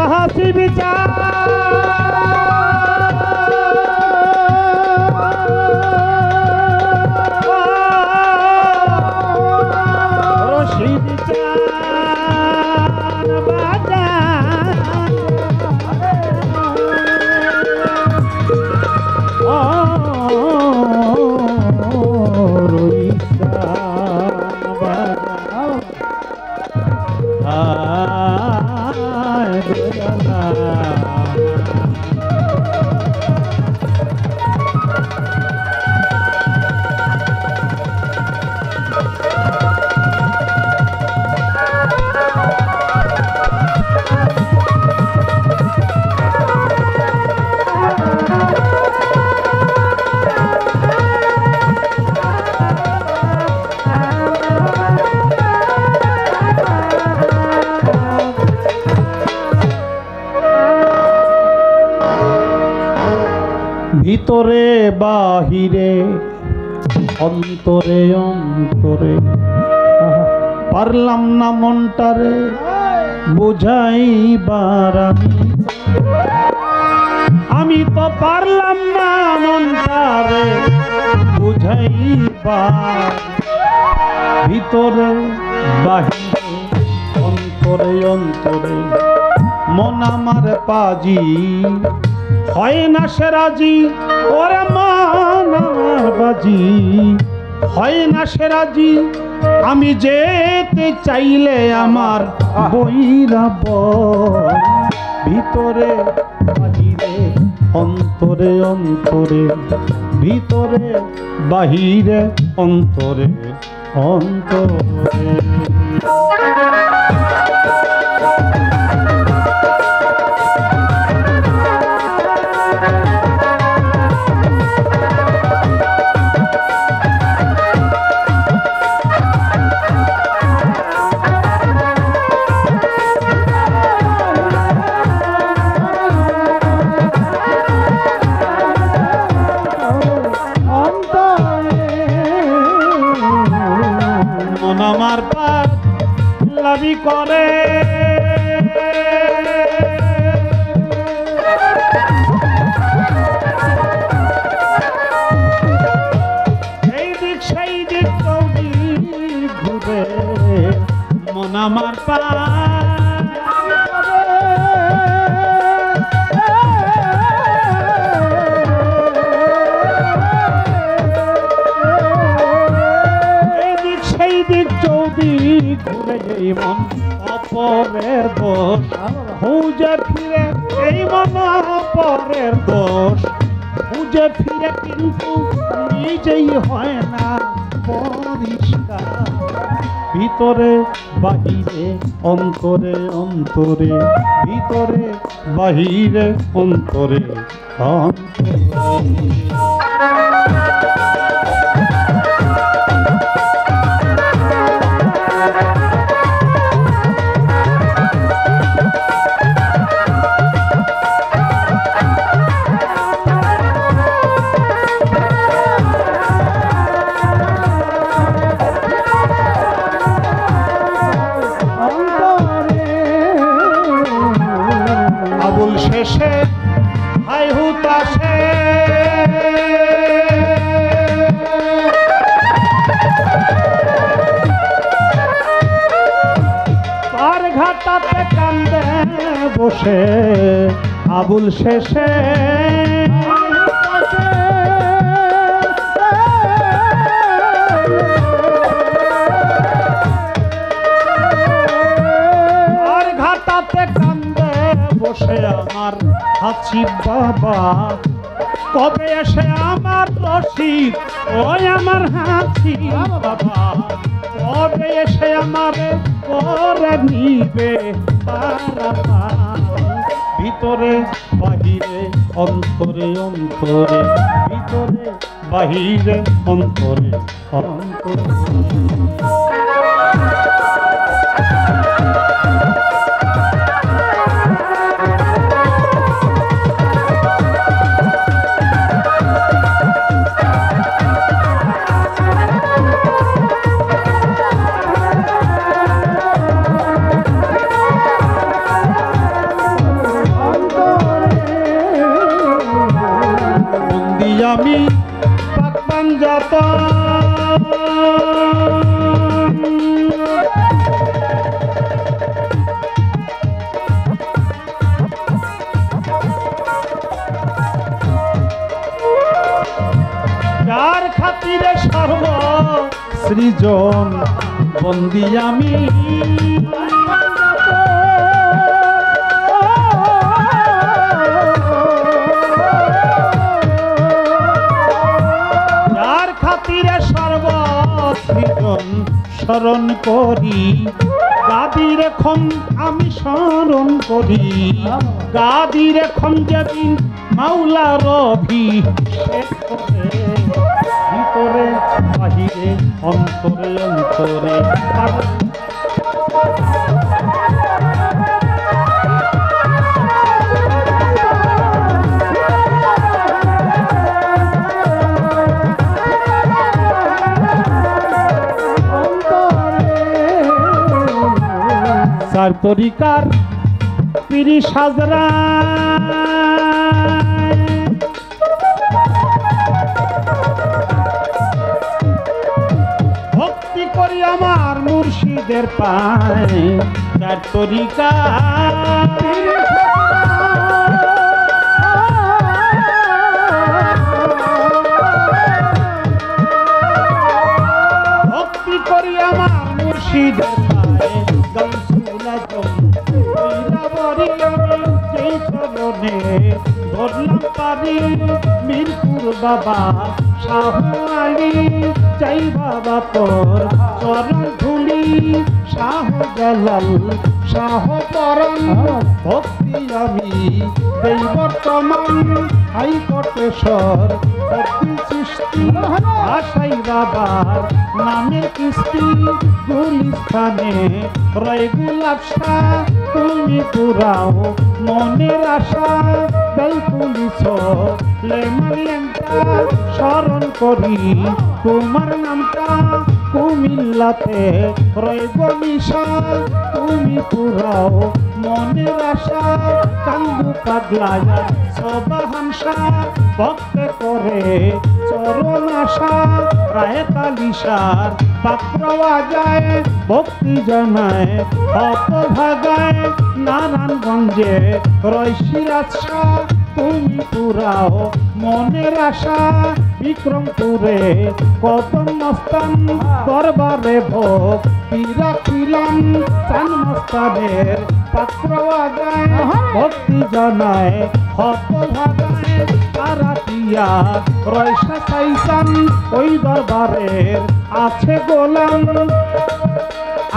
হাসি বিচার ভিতরে বাহিরে অন্তরে অন্তরে পারলাম না মনটারে বুঝাইবার আমি তো পারলাম না মনটারে বুঝাইবার ভিতরে বাহিরে অন্তরে অন্তরে মন আমার পাজি হয় না সে রাজি ওরে মন আমার বাজি হয় না সে রাজি আমি যেতে চাইলে আমার বৈরাব ভিতরে বাহিরে অন্তরে অন্তরে ভিতরে বাহিরে অন্তরে অন্তরে আমার পার লাভি করে এই দিক সেই দিক ঘুরে মন আমার পার ঘুরে এই মন অপরের দোষ খুঁজে ফিরে এই মন অপরের দোষ খুঁজে ফিরে কিন্তু নিজেই হয় না পরিষ্কার ভিতরে বাহিরে অন্তরে অন্তরে ভিতরে বাহিরে অন্তরে অন্তরে শেষে হাই হুতাশে তার ঘাটাতে কান্দে বসে আবুল শেষে আর ঘাটাতে কান্দে বসে আমার হাসিব বাবা কবে এসে আমার রশিদ ওই আমার হাসিব বাবা কবে এসে আমার করে নিবে ভিতরে বাহিরে অন্তরে অন্তরে ভিতরে বাহিরে অন্তরে অন্তরে আমি পাক পাঞ্জাতন যার খাতিরে সর্ব সৃজন বন্দি আমি যার খাতিরে সর্ব সৃজন স্মরণ করি গাদির এখন আমি স্মরণ করি গাদির এখন যেদিন মাওলার অভিষেক করে ভিতরে বাহিরে অন্তরে অন্তরে চার তরিকার পিরি সাজরা ভক্তি করি আমার মুর্শিদের পায় চার তরিকা ভক্তি করি আমার মুর্শিদের পায় ধরলাম পারি মিরপুর বাবা শাহ আলী চাই বাবা তোর চরণ ধুলি শাহ জালাল শাহ পরম ভক্তি আমি দেই বর্তমান হাইকোটেশ্বর ভক্তি সৃষ্টি আশাই বাবার নামে কিস্তি গুলিস্থানে রয় গুলাব শাহ তুমি পুরাও মনের আশা বেল পুলিশ লেমালিয়ানটা স্মরণ করি তোমার নামটা কুমিল্লাতে রইব নিশা তুমি পুরাও মনের আশা কান্দু পাগলায়া সবাহানসা ভক্তে করে চরণ আশা রায় কালিসার পাত্রওয়া যায় ভক্তি জানায় অত ভাগায় নারায়ণগঞ্জে রয় সিরাজ শাহ তুমি পুরাও মনের আশা বিক্রমপুরে কদম মস্তান দরবারে ভক্তি রাখিলাম চান মস্তানের পাত্র আগায় ভক্তি জানায় হত ভাগায় তারাটিয়া রয়সা চাইসান ওই দরবারের আছে গোলাম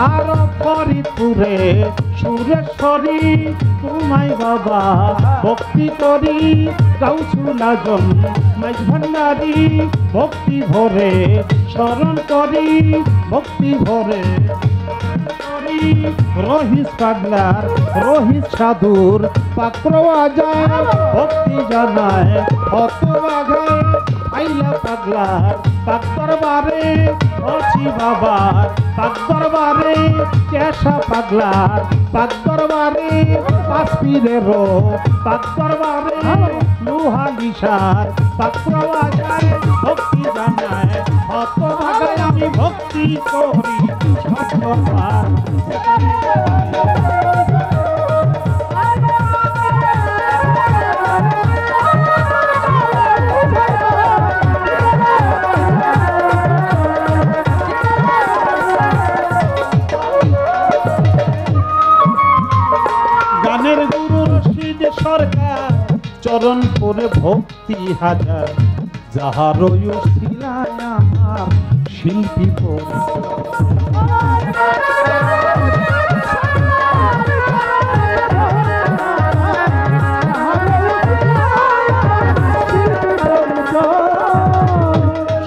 আর ফরিদপুরে সুরেশ্বরী তোমায় বাবা ভক্তি করি গাউসুল আজম মাঝ ভান্ডারী ভক্তি ভরে স্মরণ করি ভক্তি ভরে রহিস পাগলার রহিস সাধুর পাত্র আজায় ভক্তি জানায় হত বাঘায় আইলা পাগলার পাক দরবারে অছি বাবার পাক দরবারে কেশা পাগলার পাক দরবারে পাঁচপীরেরও পাক দরবারে লোহালিসার পাত্র আজায় ভক্তি জানায় হত বাঘায় আমি ভক্তি করি সতবার গানের গুরু রশিদ সরকার চরণ করে ভক্তি হাজার যাহার শিলায় আমার শিল্পী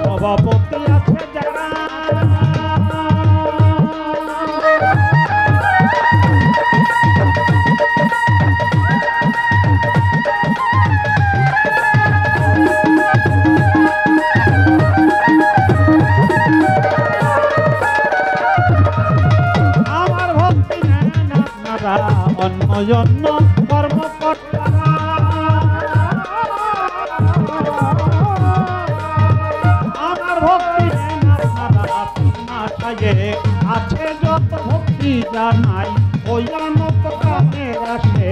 সভাপতি আছে যারা অন্য কর্মকর্তারা জানাই ওই মত কানের আসে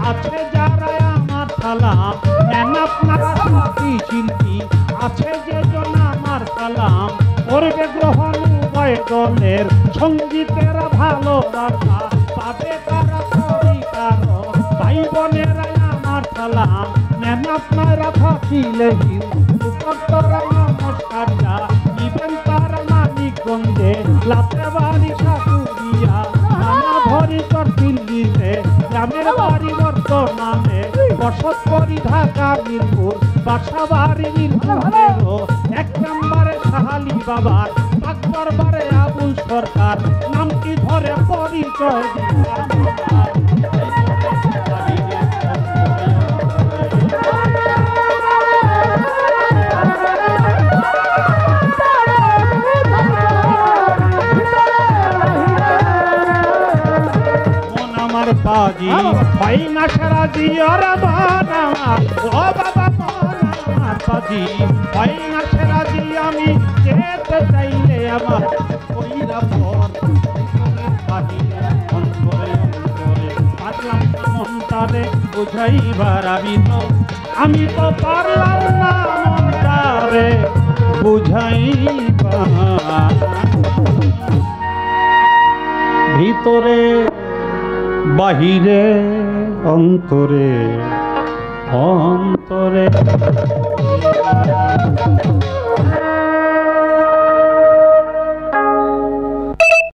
আছে যারা আমার সালাম নেন আপনারা সাথী শিল্পী আছে যে জন আমার সালাম করবে গ্রহণ উভয় দলের সঙ্গীতের ভালোবাসা পাবে তারা পরিকার ভাই বোনেরা আমার সালাম নেন আপনারা থাকিলে উপরতরা নমস্কারটা নিবেন তার মানিকগঞ্জে লাতে বাড়ি শাশুড়িয়া নানা ভরি তোর দিল্লিতে গ্রামের বাড়ি বর্তমানে বসত করি ঢাকা মিরপুর বাসা বাড়ি মিরপুরেরও 1 নম্বরে সাহালি বাবার পাক দরবারে আবুল সরকার নামটি ধরে পরিচয় দিলাম পাজি ভাই না সারা জিয়ার বানা ও বাবা মনা পাজি ভাই না সারা জি আমি যেতে চাইলে আমার কইরা পর পাজি অন্তরে অন্তরে পারলাম না মনটারে বুঝাইবার আমি তো পারলাম না মনটারে বুঝাইবার ভিতরে বাহিরে অন্তরে অন্তরে